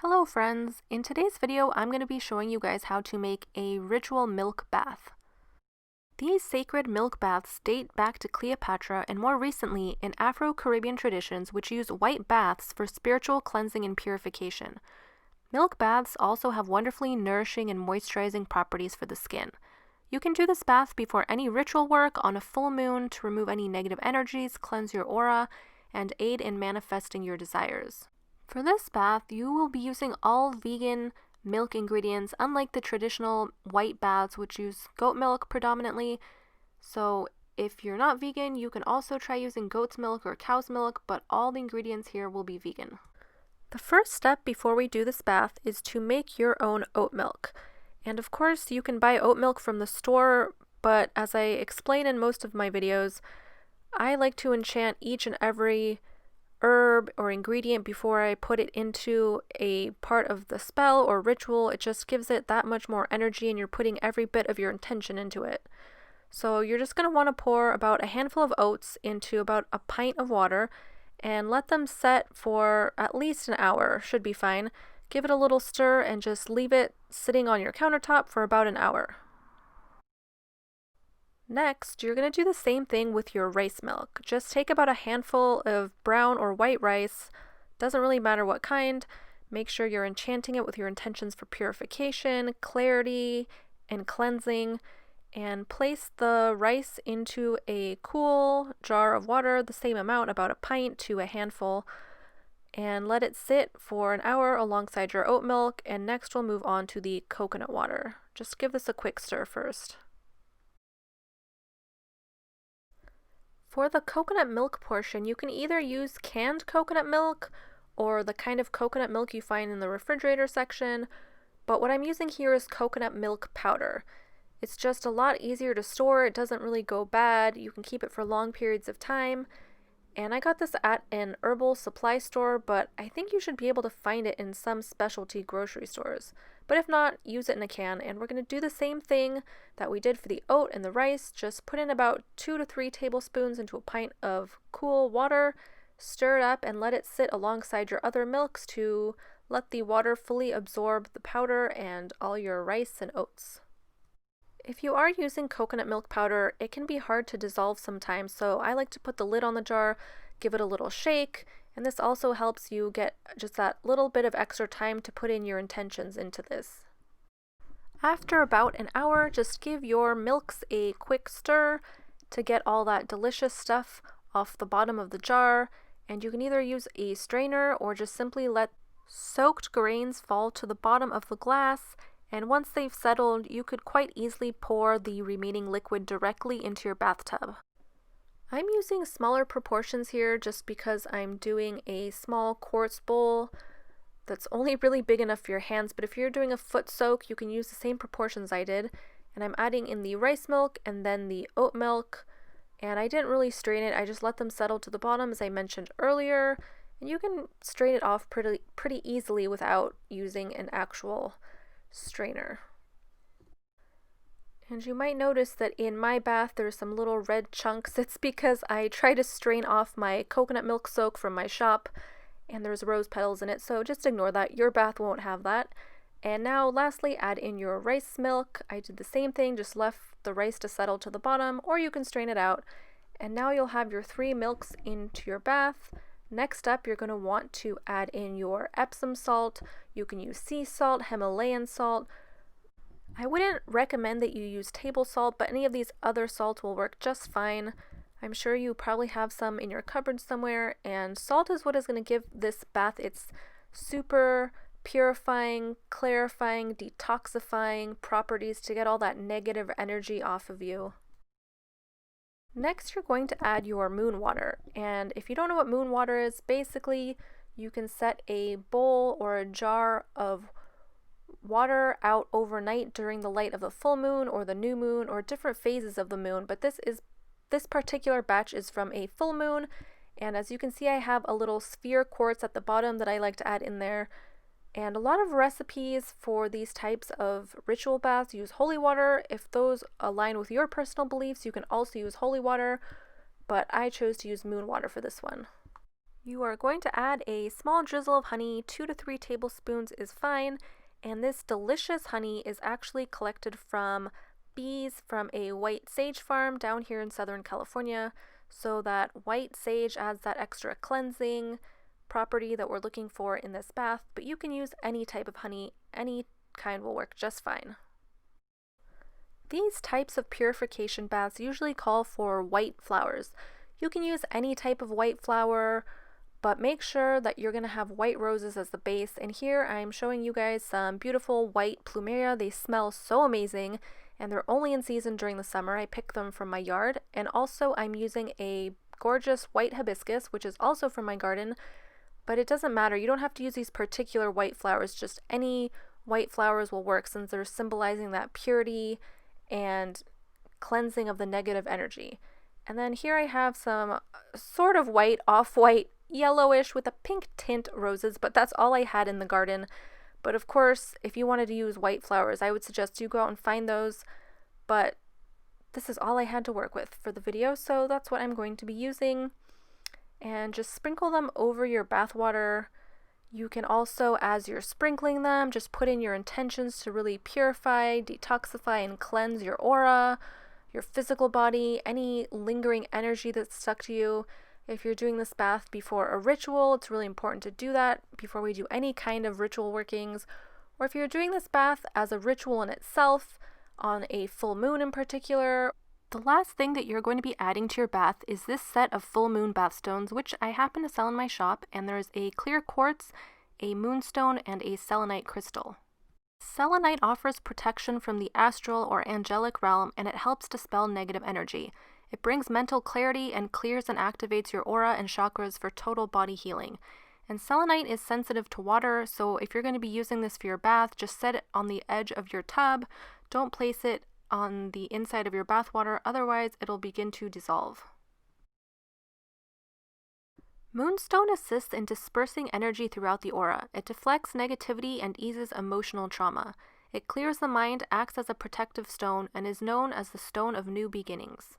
Hello friends! In today's video I'm going to be showing you guys how to make a ritual milk bath. These sacred milk baths date back to Cleopatra and more recently in Afro-Caribbean traditions which use white baths for spiritual cleansing and purification. Milk baths also have wonderfully nourishing and moisturizing properties for the skin. You can do this bath before any ritual work on a full moon to remove any negative energies, cleanse your aura, and aid in manifesting your desires. For this bath, you will be using all vegan milk ingredients, unlike the traditional white baths which use goat milk predominantly. So if you're not vegan, you can also try using goat's milk or cow's milk, but all the ingredients here will be vegan. The first step before we do this bath is to make your own oat milk. And of course, you can buy oat milk from the store, but as I explain in most of my videos, I like to enchant each and every herb or ingredient before I put it into a part of the spell or ritual. It just gives it that much more energy and you're putting every bit of your intention into it. So you're just going to want to pour about a handful of oats into about a pint of water and let them set for at least an hour. Should be fine. Give it a little stir and just leave it sitting on your countertop for about an hour. Next, you're going to do the same thing with your rice milk. Just take about a handful of brown or white rice, doesn't really matter what kind. Make sure you're enchanting it with your intentions for purification, clarity, and cleansing, and place the rice into a cool jar of water, the same amount, about a pint to a handful, and let it sit for an hour alongside your oat milk, and next we'll move on to the coconut water. Just give this a quick stir first. For the coconut milk portion, you can either use canned coconut milk or the kind of coconut milk you find in the refrigerator section, but what I'm using here is coconut milk powder. It's just a lot easier to store, it doesn't really go bad, you can keep it for long periods of time, and I got this at an herbal supply store, but I think you should be able to find it in some specialty grocery stores. But if not, use it in a can, and we're going to do the same thing that we did for the oat and the rice. Just put in about 2 to 3 tablespoons into a pint of cool water, stir it up, and let it sit alongside your other milks to let the water fully absorb the powder and all your rice and oats. If you are using coconut milk powder, it can be hard to dissolve sometimes, so I like to put the lid on the jar, give it a little shake, and this also helps you get just that little bit of extra time to put in your intentions into this. After about an hour, just give your milks a quick stir to get all that delicious stuff off the bottom of the jar, and you can either use a strainer or just simply let soaked grains fall to the bottom of the glass, and once they've settled, you could quite easily pour the remaining liquid directly into your bathtub. I'm using smaller proportions here just because I'm doing a small quartz bowl that's only really big enough for your hands, but if you're doing a foot soak, you can use the same proportions I did. And I'm adding in the rice milk and then the oat milk, and I didn't really strain it, I just let them settle to the bottom as I mentioned earlier, and you can strain it off pretty easily without using an actual strainer. And you might notice that in my bath there's some little red chunks. It's because I try to strain off my coconut milk soak from my shop and there's rose petals in it, so just ignore that. Your bath won't have that. And now lastly, add in your rice milk. I did the same thing, just left the rice to settle to the bottom, or you can strain it out. And now you'll have your 3 milks into your bath. Next up, you're going to want to add in your Epsom salt. You can use sea salt, Himalayan salt. I wouldn't recommend that you use table salt, but any of these other salts will work just fine. I'm sure you probably have some in your cupboard somewhere, and salt is what is going to give this bath its super purifying, clarifying, detoxifying properties to get all that negative energy off of you. Next, you're going to add your moon water, and if you don't know what moon water is, basically you can set a bowl or a jar of water out overnight during the light of the full moon or the new moon or different phases of the moon, but this particular batch is from a full moon, and as you can see I have a little sphere quartz at the bottom that I like to add in there. And a lot of recipes for these types of ritual baths use holy water. If those align with your personal beliefs, you can also use holy water, but I chose to use moon water for this one. You are going to add a small drizzle of honey, 2 to 3 tablespoons is fine, and this delicious honey is actually collected from bees from a white sage farm down here in Southern California, so that white sage adds that extra cleansing property that we're looking for in this bath, but you can use any type of honey, any kind will work just fine. These types of purification baths usually call for white flowers. You can use any type of white flower, but make sure that you're going to have white roses as the base. And here I'm showing you guys some beautiful white plumeria. They smell so amazing, and they're only in season during the summer. I pick them from my yard. And also I'm using a gorgeous white hibiscus, which is also from my garden, but it doesn't matter. You don't have to use these particular white flowers. Just any white flowers will work, since they're symbolizing that purity and cleansing of the negative energy. And then here I have some sort of white, off-white, yellowish with a pink tint roses, but that's all I had in the garden. But of course, if you wanted to use white flowers, I would suggest you go out and find those, but this is all I had to work with for the video, so that's what I'm going to be using. And just sprinkle them over your bath water. You can also, as you're sprinkling them, just put in your intentions to really purify, detoxify, and cleanse your aura, your physical body, any lingering energy that's stuck to you. If you're doing this bath before a ritual, it's really important to do that before we do any kind of ritual workings. Or if you're doing this bath as a ritual in itself, on a full moon in particular. The last thing that you're going to be adding to your bath is this set of full moon bath stones, which I happen to sell in my shop, and there's a clear quartz, a moonstone, and a selenite crystal. Selenite offers protection from the astral or angelic realm, and it helps dispel negative energy. It brings mental clarity and clears and activates your aura and chakras for total body healing. And selenite is sensitive to water, so if you're going to be using this for your bath, just set it on the edge of your tub. Don't place it on the inside of your bath water, otherwise it'll begin to dissolve. Moonstone assists in dispersing energy throughout the aura. It deflects negativity and eases emotional trauma. It clears the mind, acts as a protective stone, and is known as the Stone of New Beginnings.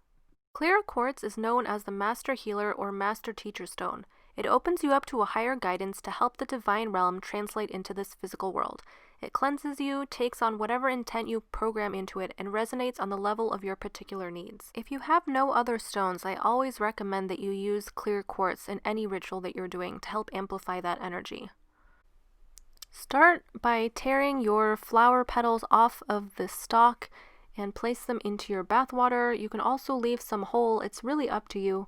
Clear quartz is known as the Master Healer or Master Teacher Stone. It opens you up to a higher guidance to help the divine realm translate into this physical world. It cleanses you, takes on whatever intent you program into it, and resonates on the level of your particular needs. If you have no other stones, I always recommend that you use clear quartz in any ritual that you're doing to help amplify that energy. Start by tearing your flower petals off of the stalk and place them into your bath water. You can also leave some whole, it's really up to you.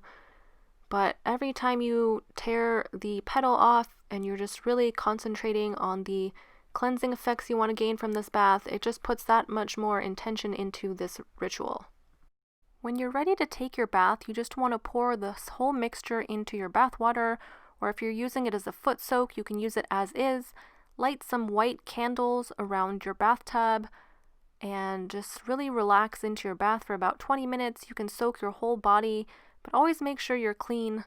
But every time you tear the petal off and you're just really concentrating on the cleansing effects you want to gain from this bath, it just puts that much more intention into this ritual. When you're ready to take your bath, you just want to pour this whole mixture into your bath water, or if you're using it as a foot soak, you can use it as is. Light some white candles around your bathtub and just really relax into your bath for about 20 minutes. You can soak your whole body, but always make sure you're clean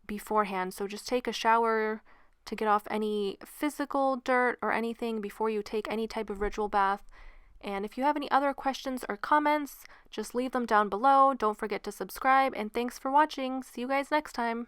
beforehand. So just take a shower to get off any physical dirt or anything before you take any type of ritual bath. And if you have any other questions or comments, just leave them down below. Don't forget to subscribe, and thanks for watching. See you guys next time.